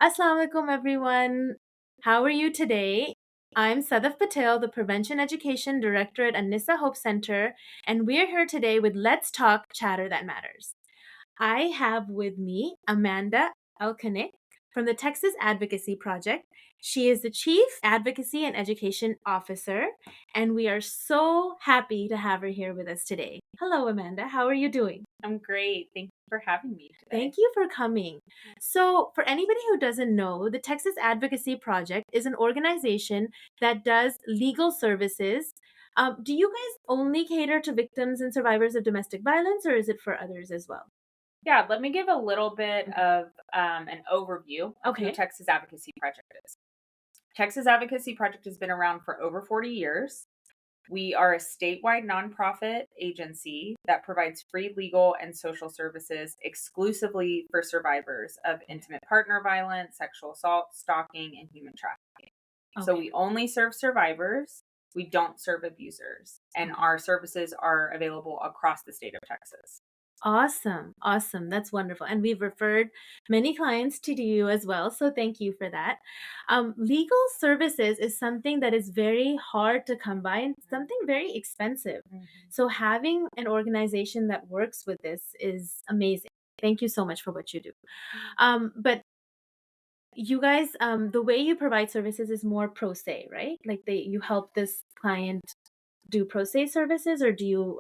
Assalamu alaikum, everyone. How are you today? I'm Sadaf Patel, the Prevention Education Director at An-Nisa Hope Center, and we're here today with Let's Talk Chatter That Matters. I have with me Amanda Elkanick from the Texas Advocacy Project. She is the Chief Advocacy and Education Officer, and we are so happy to have her here with us today. Hello, Amanda. How are you doing? I'm great. Thank you for having me today. Thank you for coming. So, for anybody who doesn't know, the Texas Advocacy Project is an organization that does legal services. Do you guys only cater to victims and survivors of domestic violence, or is it for others as well? Yeah, let me give a little bit of an overview of who Okay. Texas Advocacy Project is. Texas Advocacy Project has been around for over 40 years. We are a statewide nonprofit agency that provides free legal and social services exclusively for survivors of intimate partner violence, sexual assault, stalking, and human trafficking. So Okay. we only serve survivors. We don't serve abusers. And our services are available across the state of Texas. Awesome. Awesome. That's wonderful. And we've referred many clients to you as well. So thank you for that. Legal services is something that is very hard to come by and something very expensive. So having an organization that works with this is amazing. Thank you so much for what you do. But you guys, the way you provide services is more pro se, right? Like you help this client do pro se services, or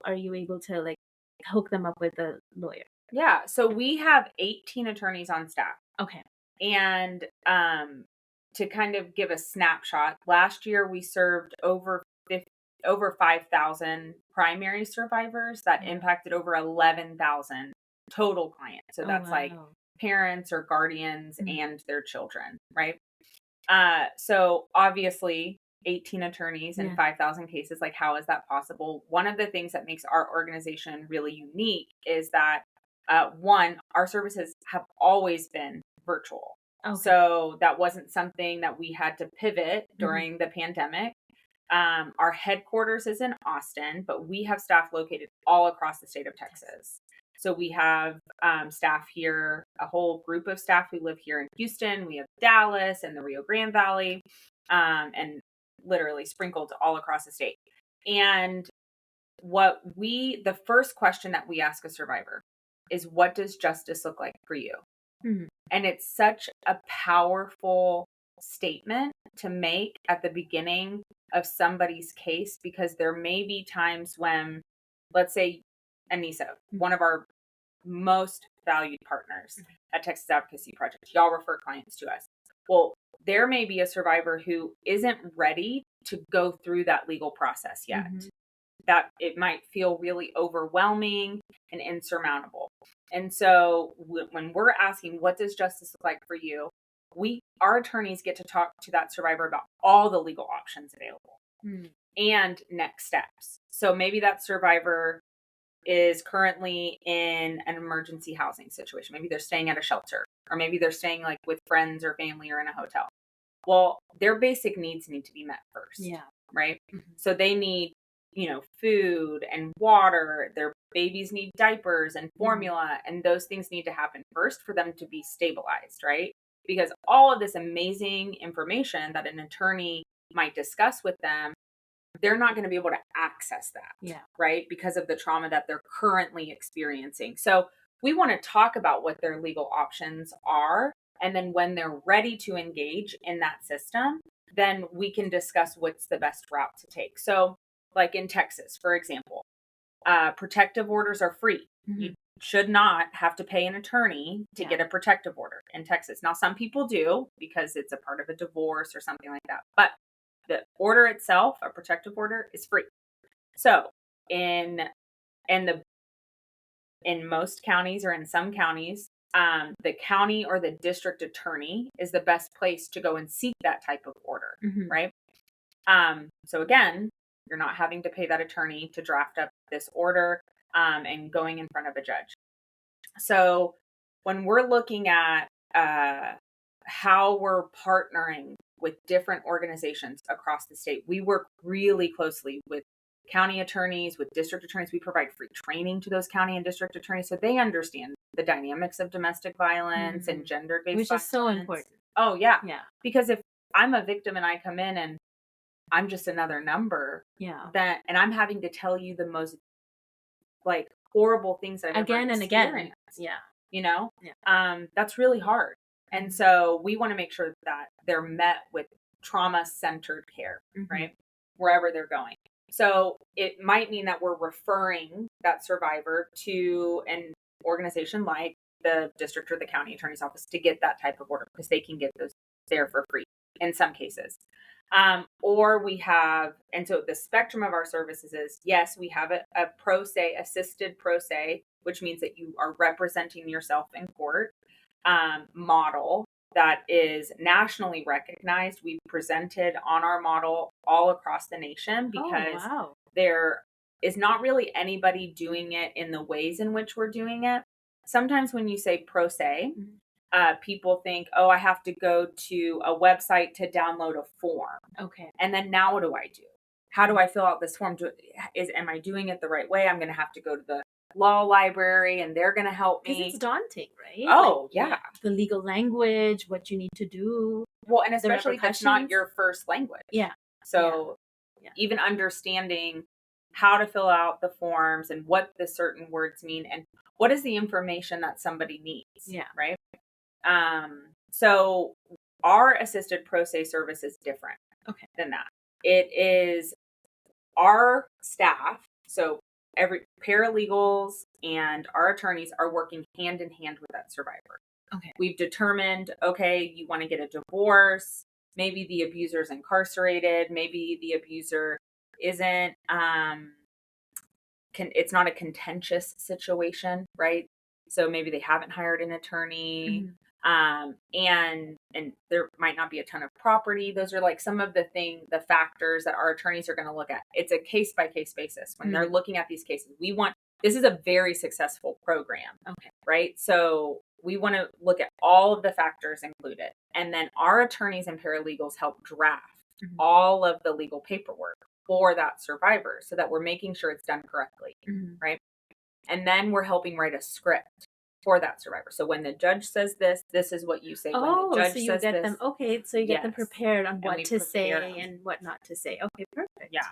are you able to like hook them up with a lawyer? Yeah, so we have 18 attorneys on staff. Okay. And to kind of give a snapshot, last year we served over 5,000 primary survivors that impacted over 11,000 total clients. So that's like Wow. parents or guardians Mhm. and their children, right? So obviously 18 attorneys and Yeah. 5,000 cases, like how is that possible? One of the things that makes our organization really unique is that one, our services have always been virtual. Okay. So that wasn't something that we had to pivot Mhm. during the pandemic. Our headquarters is in Austin, but we have staff located all across the state of Texas. So we have staff here, a whole group of staff who live here in Houston. We have Dallas and the Rio Grande Valley, and literally sprinkled all across the state. And the first question that we ask a survivor is, what does justice look like for you? Mhm. And it's such a powerful statement to make at the beginning of somebody's case, because there may be times when, let's say, An-Nisa, one of our most valued partners at Texas Advocacy Project, y'all refer clients to us. Well, there may be a survivor who isn't ready to go through that legal process yet. Mhm. That it might feel really overwhelming and insurmountable. And so when we're asking, what does justice look like for you? Our attorneys get to talk to that survivor about all the legal options available and next steps. So maybe that survivor is currently in an emergency housing situation. Maybe they're staying at a shelter, or maybe they're staying like with friends or family or in a hotel. Well, their basic needs need to be met first. Yeah. Right. So they need, food and water. Their babies need diapers and formula, and those things need to happen first for them to be stabilized, right? Because all of this amazing information that an attorney might discuss with them, they're not going to be able to access that. Yeah. Right? Because of the trauma that they're currently experiencing. So we want to talk about what their legal options are. And then when they're ready to engage in that system, then we can discuss what's the best route to take. So, like in Texas, for example, protective orders are free. You should not have to pay an attorney to get a protective order in Texas. Now, some people do because it's a part of a divorce or something like that. But the order itself, a protective order, is free. So in most counties, or in some counties, the county or the district attorney is the best place to go and seek that type of order, right? So again, you're not having to pay that attorney to draft up this order and going in front of a judge. So when we're looking at how we're partnering with different organizations across the state, we work really closely with county attorneys, with district attorneys. We provide free training to those county and district attorneys so they understand the dynamics of domestic violence and gender-based Which violence. is so important. Oh, yeah. Yeah. Because if I'm a victim and I come in and I'm just another number, Yeah. and I'm having to tell you the most like horrible things I've Again ever and again. experienced, Yeah. you know, Yeah. that's really hard. And so we want to make sure that they're met with trauma-centered care, right? Wherever they're going. So it might mean that we're referring that survivor to an organization like the district or the county attorney's office to get that type of order, because they can get those there for free in some cases. Or we have, and so the spectrum of our services is, yes, we have a pro se, assisted pro se, which means that you are representing yourself in court, model that is nationally recognized. We've presented on our model all across the nation because there is not really anybody doing it in the ways in which we're doing it. Sometimes when you say pro se, people think, oh, I have to go to a website to download a form. Okay. And then now what do I do? How do I fill out this form? Am I doing it the right way? I'm going to have to go to the law library and they're going to help me. Because it's daunting, right? Oh, yeah. The legal language, what you need to do. Well, and especially if it's not your first language. Yeah. So even understanding how to fill out the forms and what the certain words mean and what is the information that somebody needs. Yeah. Right. So our assisted pro se service is different than that. It is our staff. So every paralegals and our attorneys are working hand in hand with that survivor. Okay. We've determined, okay, you want to get a divorce. Maybe the abuser's incarcerated. Maybe the abuser isn't, it's not a contentious situation, right? So maybe they haven't hired an attorney. And there might not be a ton of property. Those are like some of the factors that our attorneys are going to look at. It's a case by case basis when they're looking at these cases. This is a very successful program. Okay. Right. So we want to look at all of the factors included. And then our attorneys and paralegals help draft all of the legal paperwork for that survivor so that we're making sure it's done correctly. Right. And then we're helping write a script for that survivor. So when the judge says this is what you say. When the judge so you says get this, them. Okay, so you get them prepared on what to say and what not to say. Okay, perfect. Yeah,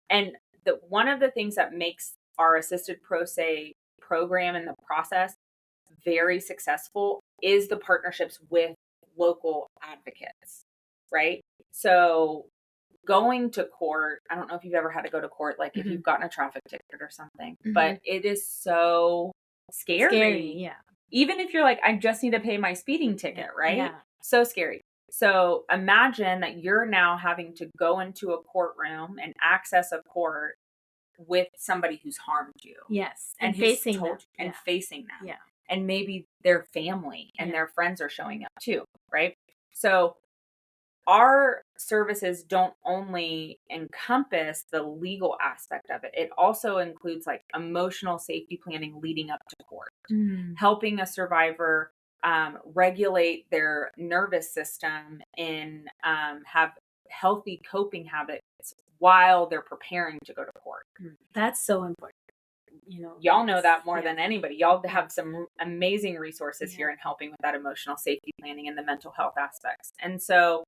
and one of the things that makes our assisted pro se program and the process very successful is the partnerships with local advocates, right? So going to court, I don't know if you've ever had to go to court, like if you've gotten a traffic ticket or something, but it is so scary. Yeah. Even if you're like, I just need to pay my speeding ticket, right? Yeah. So scary. So imagine that you're now having to go into a courtroom and access a court with somebody who's harmed you. Yes. And facing them. And facing them. Yeah. And maybe their family and their friends are showing up too, right? So our services don't only encompass the legal aspect of it. It also includes like emotional safety planning leading up to court, helping a survivor regulate their nervous system and have healthy coping habits while they're preparing to go to court. That's so important. Y'all know that more than anybody. Y'all have some amazing resources here in helping with that emotional safety planning and the mental health aspects. And so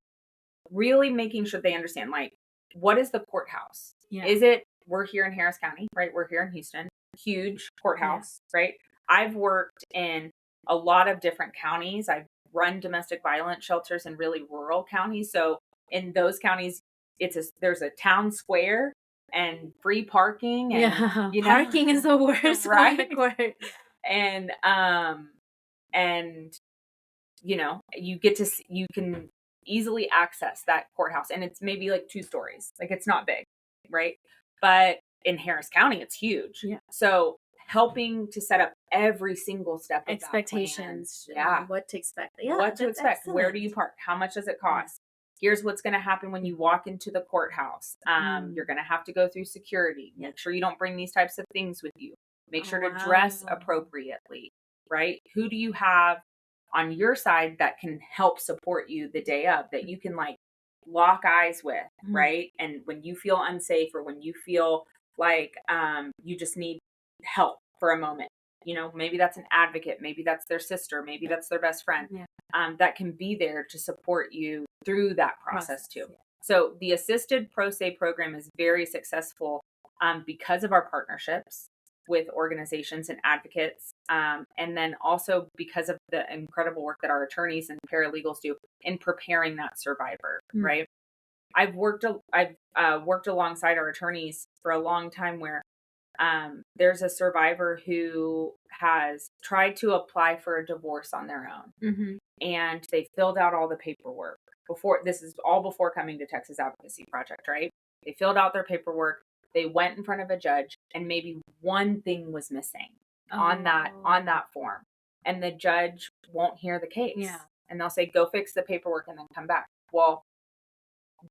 really making sure they understand, like, what is the courthouse? Yeah. Is it, we're here in Harris County, right? We're here in Houston, huge courthouse, right? I've worked in a lot of different counties. I've run domestic violence shelters in really rural counties. So in those counties, there's a town square and free parking. And, parking is the worst, right? The court. And, you can easily access that courthouse, and it's maybe like 2 stories. Like it's not big, right? But in Harris County, it's huge. Yeah. So helping to set up every single step of expectations. That plan. What to expect. Yeah. What to expect. Excellent. Where do you park? How much does it cost? Here's what's going to happen when you walk into the courthouse. You're going to have to go through security. Make sure you don't bring these types of things with you. Make sure to dress appropriately, right? Who do you have on your side that can help support you the day of, that you can like lock eyes with, right? And when you feel unsafe or when you feel like you just need help for a moment, maybe that's an advocate, maybe that's their sister, maybe that's their best friend. that can be there to support you through that process too. Yeah. So the assisted pro se program is very successful because of our partnerships with organizations and advocates, and then also because of the incredible work that our attorneys and paralegals do in preparing that survivor, right? I've worked alongside our attorneys for a long time where there's a survivor who has tried to apply for a divorce on their own, and they filled out all the paperwork this is all before coming to Texas Advocacy Project, right? They filled out their paperwork. They went in front of a judge, and maybe one thing was missing on that form, and the judge won't hear the case. Yeah. And they'll say, go fix the paperwork and then come back. Well,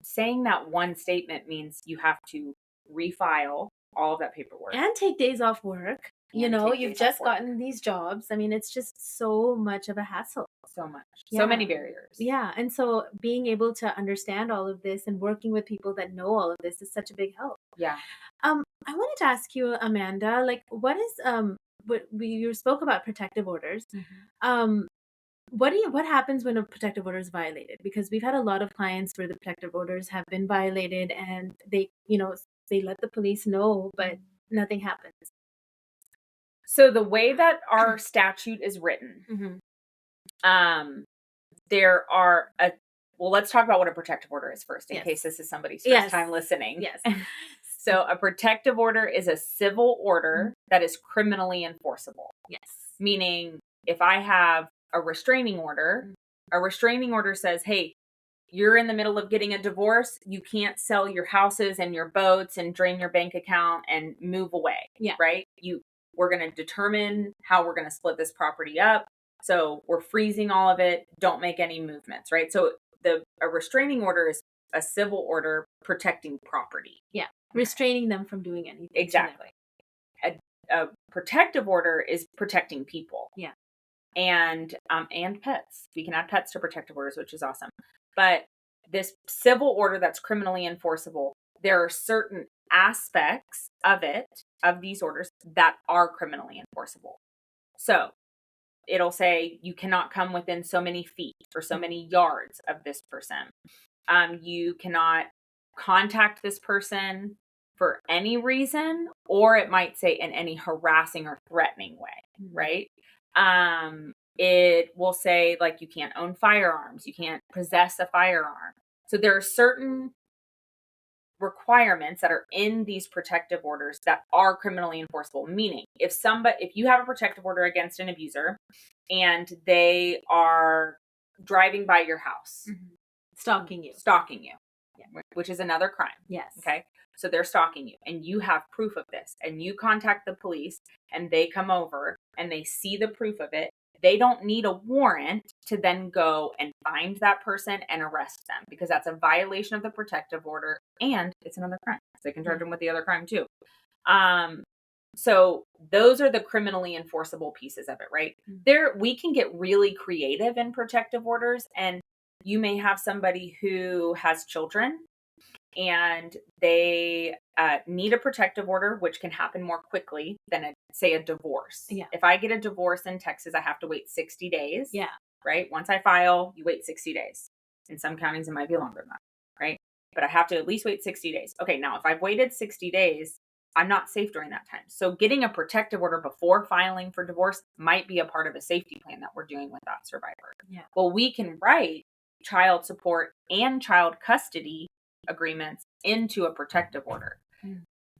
saying that one statement means you have to refile all of that paperwork and take days off work. You've just gotten these jobs. I mean, it's just so much of a hassle. So much. Yeah. So many barriers. Yeah. And so being able to understand all of this and working with people that know all of this is such a big help. Yeah. I wanted to ask you, Amanda, like, what is you spoke about protective orders. What happens when a protective order is violated? Because we've had a lot of clients where the protective orders have been violated, and they let the police know, but nothing happens. So the way that our statute is written, there are let's talk about what a protective order is first, in case this is somebody's first time listening. Yes. So a protective order is a civil order that is criminally enforceable. Yes. Meaning, if I have a restraining order says, hey, you're in the middle of getting a divorce. You can't sell your houses and your boats and drain your bank account and move away. Yeah. Right? We're going to determine how we're going to split this property up. So we're freezing all of it. Don't make any movements, right? So a restraining order is a civil order protecting property. Yeah. Restraining them from doing anything. Exactly. A protective order is protecting people. Yeah. And pets. We can add pets to protective orders, which is awesome. But this civil order that's criminally enforceable, there are certain aspects of these orders that are criminally enforceable. So it'll say you cannot come within so many feet or so many yards of this person. You cannot contact this person for any reason, or it might say in any harassing or threatening way, right? It will say, like, you can't own firearms, you can't possess a firearm. So there are certain requirements that are in these protective orders that are criminally enforceable. Meaning, if you have a protective order against an abuser and they are driving by your house, stalking you, yeah, which is another crime. Yes. Okay. So they're stalking you, and you have proof of this, and you contact the police, and they come over and they see the proof of it. They don't need a warrant to then go and find that person and arrest them, because that's a violation of the protective order, and it's another crime. So they can charge them with the other crime too. So those are the criminally enforceable pieces of it, right? We can get really creative in protective orders, and you may have somebody who has children and they need a protective order, which can happen more quickly than say a divorce. Yeah. If I get a divorce in Texas, I have to wait 60 days. Yeah. Right. Once I file, you wait 60 days. In some counties, it might be longer than that. Right. But I have to at least wait 60 days. Okay. Now, if I've waited 60 days, I'm not safe during that time. So getting a protective order before filing for divorce might be a part of a safety plan that we're doing with that survivor. Yeah. Well, we can write child support and child custody agreements into a protective order.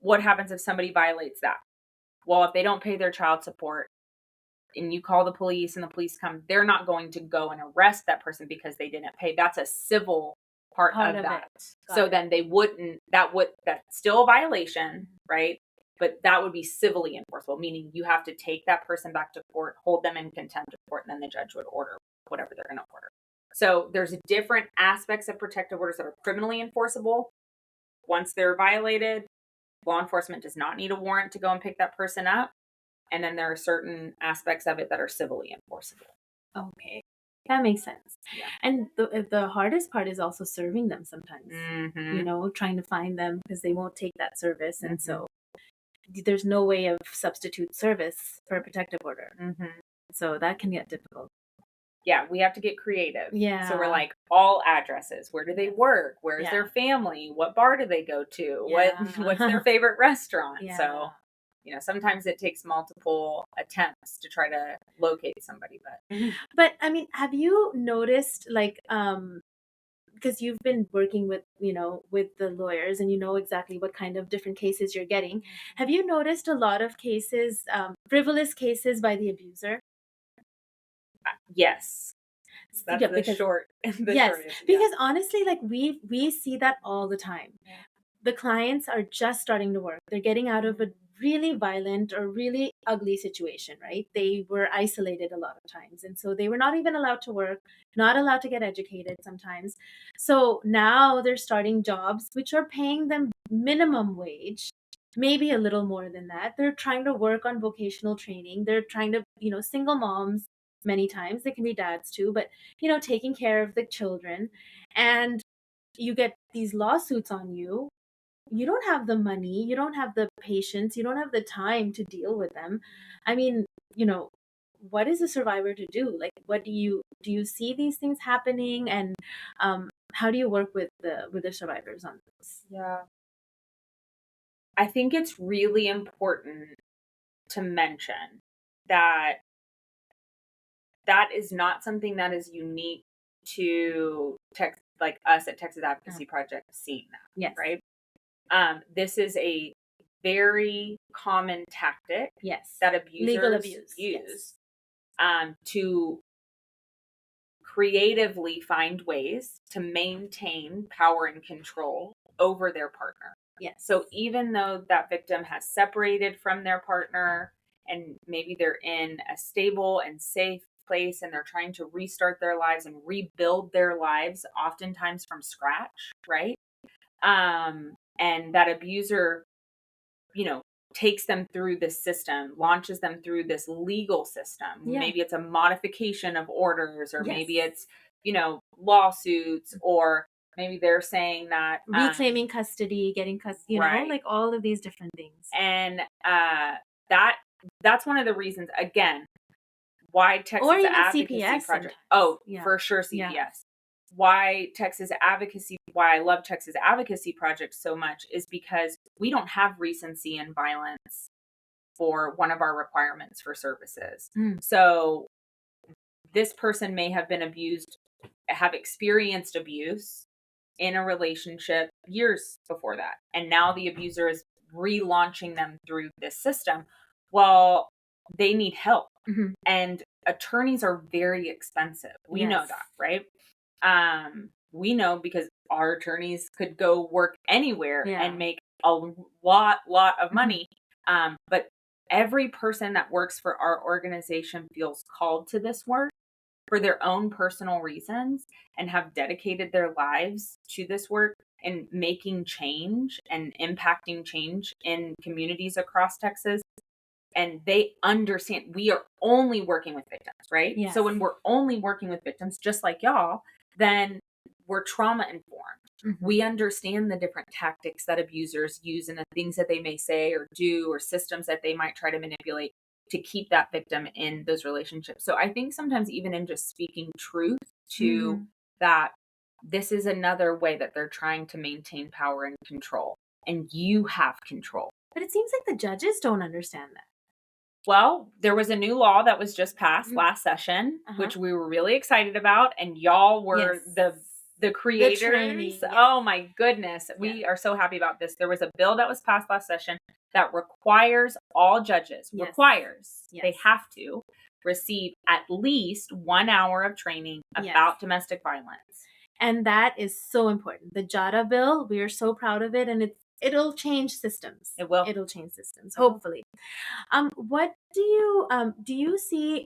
What happens if somebody violates that? Well, if they don't pay their child support and you call the police and the police come, they're not going to go and arrest that person because they didn't pay. That's a civil part of that. So then they wouldn't, that's still a violation, right? But that would be civilly enforceable, meaning you have to take that person back to court, hold them in contempt of court, and then the judge would order whatever they're going to order. So there's different aspects of protective orders that are criminally enforceable. Once they're violated, law enforcement does not need a warrant to go and pick that person up. And then there are certain aspects of it that are civilly enforceable. Okay. That makes sense. Yeah. And the hardest part is also serving them sometimes, trying to find them because they won't take that service. And so there's no way of substitute service for a protective order. So that can get difficult. Yeah, we have to get creative. Yeah. So we're like, all addresses. Where do they work? Where's Yeah. their family? What bar do they go to? Yeah. What's their favorite restaurant? Yeah. So, sometimes it takes multiple attempts to try to locate somebody, But I mean, have you noticed, like, because you've been working with, with the lawyers, and you know exactly what kind of different cases you're getting. Have you noticed a lot of cases, frivolous cases by the abuser? yes. That's Yeah, the because short the yes, short answer. because honestly, like, we see that all the time. Yeah. The clients are just starting to work. They're getting out of a really violent or really ugly situation, right? They were isolated a lot of times. And so they were not even allowed to work, not allowed to get educated sometimes. So now they're starting jobs which are paying them minimum wage, maybe a little more than that. They're trying to work on vocational training. They're trying to, single moms many times. They can be dads too, but, taking care of the children. And you get these lawsuits on you. You don't have the money, you don't have the patience, you don't have the time to deal with them. I mean, what is a survivor to do? Like, what do you see these things happening, and how do you work with the survivors on this? Yeah. I think it's really important to mention that that is not something that is unique to like us at Texas Advocacy Project seeing that. Yes. Right. This is a very common tactic Yes. that abusers Legal abuse. use to creatively find ways to maintain power and control over their partner. Yes. So even though that victim has separated from their partner and maybe they're in a stable and safe place and they're trying to restart their lives and rebuild their lives, oftentimes from scratch, right? And that abuser, takes them through this system, launches them through this legal system. Yeah. Maybe it's a modification of orders, or Yes. maybe it's, lawsuits, or maybe they're saying that reclaiming custody, getting custody, right. like all of these different things. And that's one of the reasons, again, why Texas or even Advocacy CPS Project. sometimes. Oh, Yeah. for sure, CPS. Yeah. Why I love Texas Advocacy Project so much is because we don't have recency and violence for one of our requirements for services. So this person may have been abused, have experienced abuse in a relationship years before that. And now the abuser is relaunching them through this system. Well, they need help. Mm-hmm. And attorneys are very expensive. We know that, right? We know because our attorneys could go work anywhere and make a lot of money. But every person that works for our organization feels called to this work for their own personal reasons and have dedicated their lives to this work and making change and impacting change in communities across Texas. And they understand we are only working with victims, right? Yes. So when we're only working with victims, just like y'all, then we're trauma informed. Mm-hmm. We understand the different tactics that abusers use and the things that they may say or do, or systems that they might try to manipulate to keep that victim in those relationships. So I think sometimes even in just speaking truth to that, this is another way that they're trying to maintain power and control. And you have control. But it seems like the judges don't understand that. Well, there was a new law that was just passed last session, which we were really excited about. And y'all were the creators. The training, yes. Oh my goodness. We are so happy about this. There was a bill that was passed last session that requires all judges, they have to receive at least 1 hour of training about domestic violence. And that is so important. The JADA bill, we are so proud of it, and it'll change systems. It will. It'll change systems, hopefully. What do you see,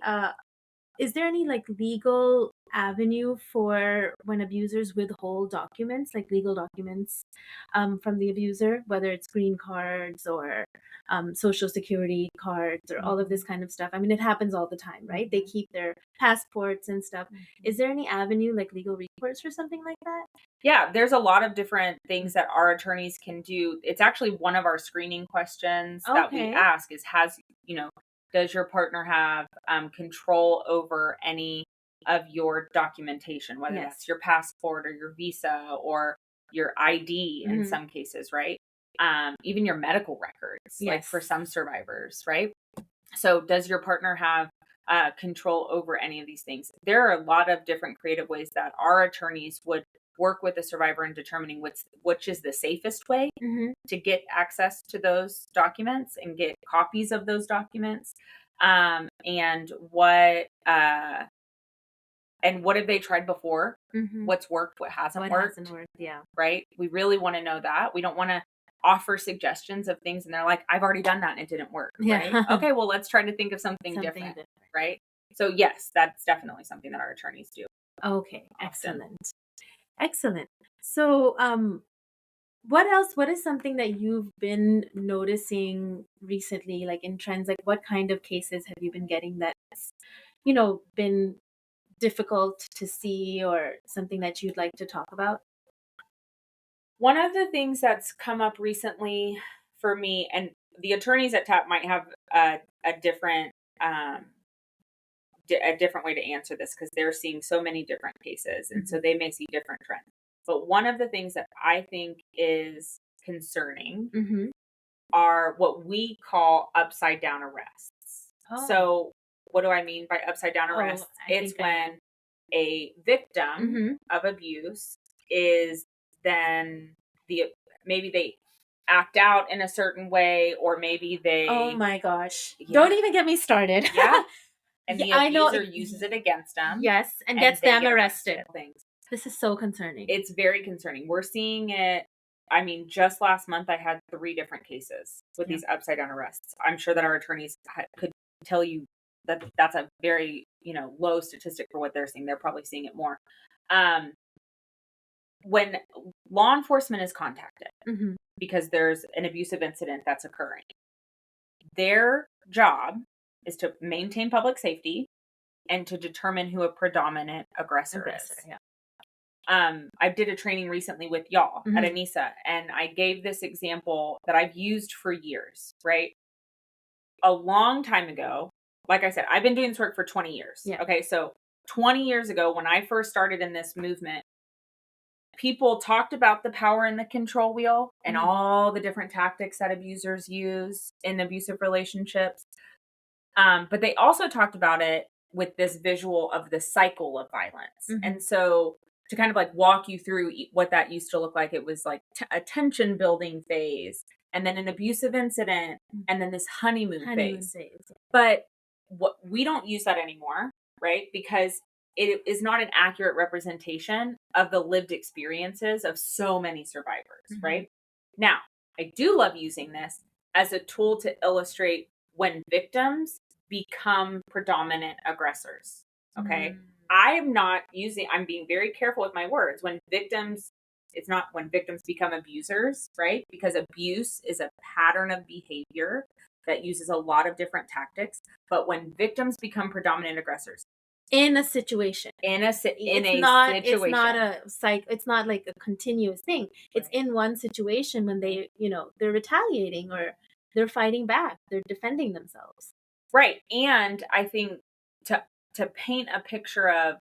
is there any like legal avenue for when abusers withhold documents, like legal documents from the abuser, whether it's green cards or social security cards or all of this kind of stuff? I mean, it happens all the time, right? They keep their passports and stuff. Is there any avenue like legal recourse for something like that? Yeah, there's a lot of different things that our attorneys can do. It's actually one of our screening questions that we ask is, does your partner have control over any of your documentation, whether that's your passport or your visa or your ID in some cases, right? Even your medical records, like for some survivors, right? So does your partner have control over any of these things? There are a lot of different creative ways that our attorneys would work with the survivor in determining which is the safest way to get access to those documents and get copies of those documents. And what have they tried before? What's worked, what hasn't worked? Yeah. Right? We really want to know that. We don't want to offer suggestions of things and they're like, I've already done that and it didn't work. Right? Okay, well, let's try to think of something different. Right? So yes, that's definitely something that our attorneys do. Okay, excellent. So what is something that you've been noticing recently, like in trends? Like what kind of cases have you been getting that's been difficult to see, or something that you'd like to talk about? One of the things that's come up recently for me, and the attorneys at TAP might have a different way to answer this because they're seeing so many different cases, and so they may see different trends. But one of the things that I think is concerning are what we call upside down arrests. So what do I mean by upside down arrests? It's when a victim of abuse is then maybe they act out in a certain way, or maybe they... Oh my gosh. Don't even get me started. Yeah. And the abuser uses it against them. Yes, and gets them arrested. This is so concerning. It's very concerning. We're seeing it. I mean, just last month, I had 3 different cases with these upside down arrests. I'm sure that our attorneys could tell you that that's a very, low statistic for what they're seeing. They're probably seeing it more. When law enforcement is contacted because there's an abusive incident that's occurring, their job is to maintain public safety and to determine who a predominant aggressor is. Yeah. I did a training recently with y'all at An-Nisa, and I gave this example that I've used for years, right? A long time ago, like I said, I've been doing this work for 20 years. Yeah. Okay, so 20 years ago, when I first started in this movement, people talked about the power and the control wheel and all the different tactics that abusers use in abusive relationships. But they also talked about it with this visual of the cycle of violence. And so to kind of like walk you through what that used to look like, it was like a tension building phase, and then an abusive incident, and then this honeymoon phase. But we don't use that anymore, right? Because it is not an accurate representation of the lived experiences of so many survivors, right? Now, I do love using this as a tool to illustrate when victims become predominant aggressors, okay? I'm being very careful with my words. It's not when victims become abusers, right? Because abuse is a pattern of behavior that uses a lot of different tactics. But when victims become predominant aggressors, in a situation, it's not like a continuous thing. It's in one situation when they, they're retaliating or they're fighting back, they're defending themselves. Right. And I think to paint a picture of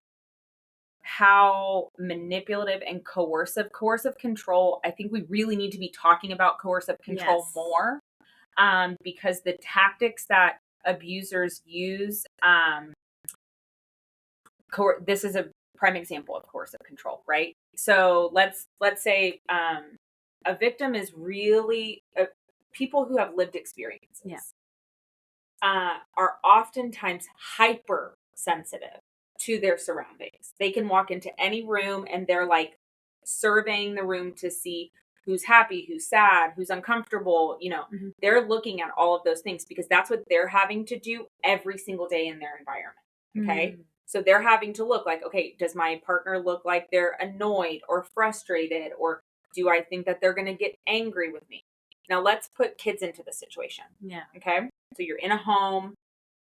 how manipulative and coercive control, I think we really need to be talking about coercive control more, because the tactics that abusers use, this is a prime example of coercive control, right? So let's say a victim is really people who have lived experiences are oftentimes hypersensitive to their surroundings. They can walk into any room and they're like surveying the room to see who's happy, who's sad, who's uncomfortable. They're looking at all of those things because that's what they're having to do every single day in their environment. Okay. So they're having to look like, okay, does my partner look like they're annoyed or frustrated, or do I think that they're going to get angry with me? Now let's put kids into the situation. Yeah. Okay. So you're in a home,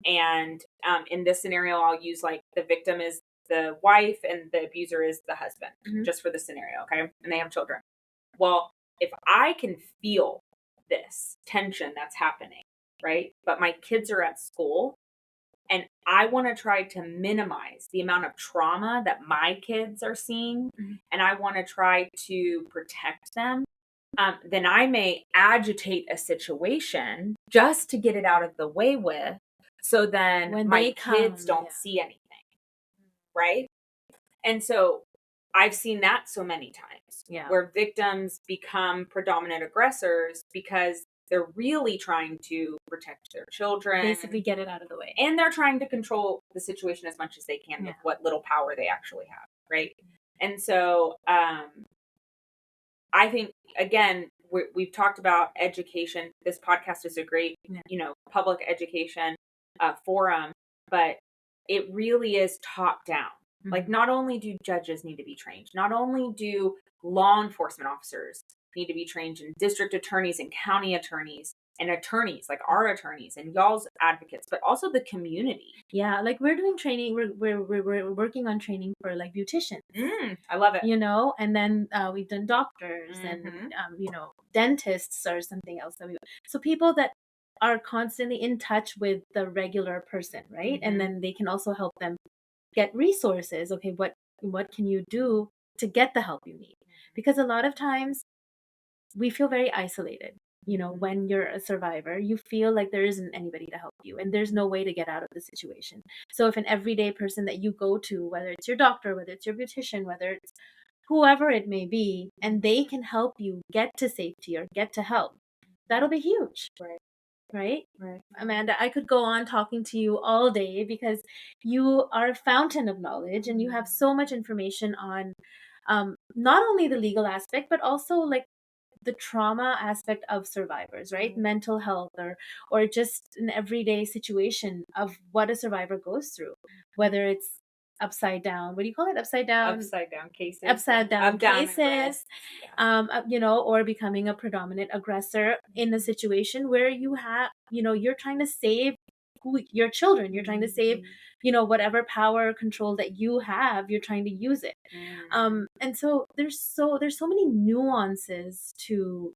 and in this scenario, I'll use like the victim is the wife and the abuser is the husband, just for the scenario. Okay. And they have children. Well, if I can feel this tension that's happening, right? But my kids are at school and I want to try to minimize the amount of trauma that my kids are seeing, and I want to try to protect them. Then I may agitate a situation just to get it out of the way with, so then When my they kids come, don't see anything, right? And so I've seen that so many times yeah, where victims become predominant aggressors because they're really trying to protect their children. basically get it out of the way. And they're trying to control the situation as much as they can with Yeah. what little power they actually have, right? And so I think, again, we've talked about education. This podcast is a great, public education forum, but it really is top down. Like, not only do judges need to be trained, not only do law enforcement officers need to be trained, and district attorneys and county attorneys and attorneys, like our attorneys and y'all's advocates, but also the community. Yeah, like we're doing training. We're working on training for like beauticians. I love it. And then we've done doctors and dentists or something else that we. So people that are constantly in touch with the regular person, right? And then they can also help them get resources. Okay, what can you do to get the help you need? Because a lot of times we feel very isolated. When you're a survivor, you feel like there isn't anybody to help you and there's no way to get out of the situation. So if an everyday person that you go to, whether it's your doctor, whether it's your beautician, whether it's whoever it may be, and they can help you get to safety or get to help, that'll be huge. Right? Amanda, I could go on talking to you all day because you are a fountain of knowledge and you have so much information on not only the legal aspect, but also like the trauma aspect of survivors, right? Mental health or just an everyday situation of what a survivor goes through, whether it's upside down, what do you call it? Upside down cases. Upside down cases. Yeah. Or becoming a predominant aggressor in a situation where you have, you're trying to save your children, you're trying to save, whatever power or control that you have, you're trying to use it. And so there's so many nuances to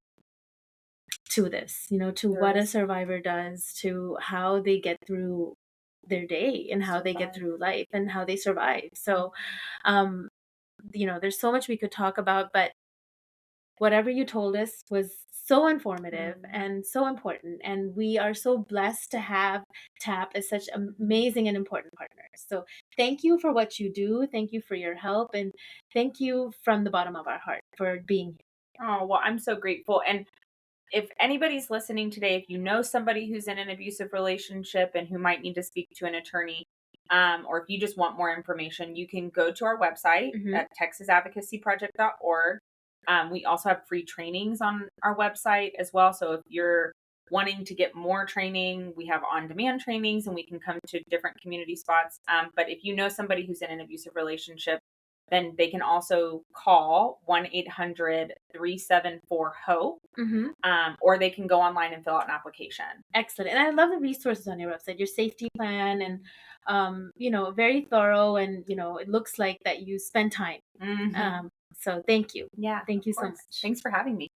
this, to what a survivor does, to how they get through their day and how they get through life and how they survive. So there's so much we could talk about, but whatever you told us was so informative and so important. And we are so blessed to have TAP as such amazing and important partners. So thank you for what you do. Thank you for your help. And thank you from the bottom of our heart for being here. Oh, well, I'm so grateful. And if anybody's listening today, if you know somebody who's in an abusive relationship and who might need to speak to an attorney, or if you just want more information, you can go to our website at texasadvocacyproject.org. We also have free trainings on our website as well. So if you're wanting to get more training, we have on-demand trainings and we can come to different community spots. But if you know somebody who's in an abusive relationship, then they can also call 1-800-374-HOPE, or they can go online and fill out an application. Excellent. And I love the resources on your website, your safety plan, and, very thorough. And, it looks like that you spend time. So thank you. Yeah. Thank you so much. Thanks for having me.